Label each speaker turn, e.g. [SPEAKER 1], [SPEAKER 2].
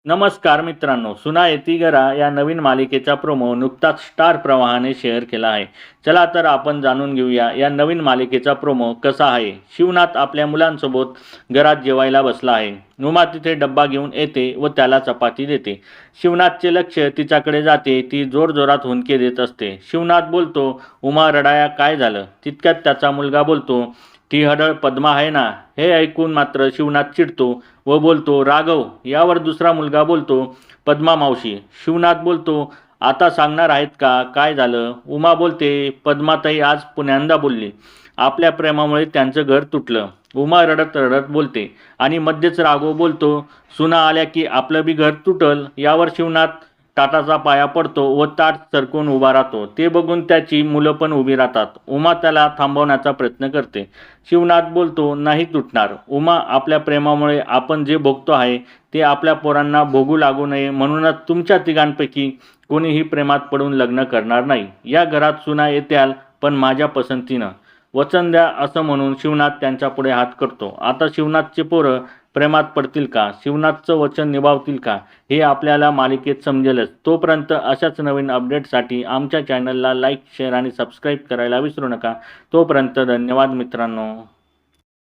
[SPEAKER 1] नमस्कार मित्रांनो, सुना येती घरा या नवीन मालिकेचा प्रोमो नुकताच स्टार प्रवाहाने शेअर केला आहे. चला तर आपण जाणून घेऊया या नवीन मालिकेचा प्रोमो कसा आहे. शिवनाथ आपल्या मुलांसोबत घरात जेवायला बसला आहे. उमा तिथे डब्बा घेऊन येते व त्याला चपाती देते. शिवनाथचे लक्ष तिच्याकडे जाते. ती जोरजोरात हुंदके देत असते. शिवनाथ बोलतो, उमा रडाया काय झालं? तितक्यात त्याचा मुलगा बोलतो, ती हडळ पद्मा आहे ना. हे ऐकून मात्र शिवनाथ चिडतो व बोलतो, राघव. यावर दुसरा मुलगा बोलतो, पद्मा मावशी. शिवनाथ बोलतो, आता सांगणार आहेत का काय झालं? उमा बोलते, पद्माताई आज पुण्यांदा बोलली. आपल्या प्रेमामुळे त्यांचं घर तुटलं. उमा रडत रडत बोलते आणि मध्येच राघव बोलतो, सुना आल्या की आपलं बी घर तुटल. यावर शिवनाथ ताटाचा पाया पडतो व ताट सरकून उभा राहतो. ते बघून त्याची मुलं पण उभी राहतात. उमा त्याला थांबवण्याचा प्रयत्न करते. शिवनाथ बोलतो, नाही तुटणार. उमा, आपल्या प्रेमामुळे आपण जे भोगतो आहे ते आपल्या पोरांना भोगू लागू नये म्हणूनच तुमच्या तिघांपैकी कोणीही प्रेमात पडून लग्न करणार नाही. या घरात सुना येत्याल पण माझ्या पसंतीनं. वचन द्या असं म्हणून शिवनाथ त्यांच्या पुढे हात करतो. आता शिवनाथचे पोरं प्रेमात पडतील का? शिवनाथचं वचन निभावतील का? हे आपल्याला मालिकेत समजेलच. तोपर्यंत अशाच नवीन अपडेटसाठी आमच्या चॅनलला लाईक, शेअर आणि सबस्क्राईब करायला विसरू नका. तोपर्यंत धन्यवाद मित्रांनो.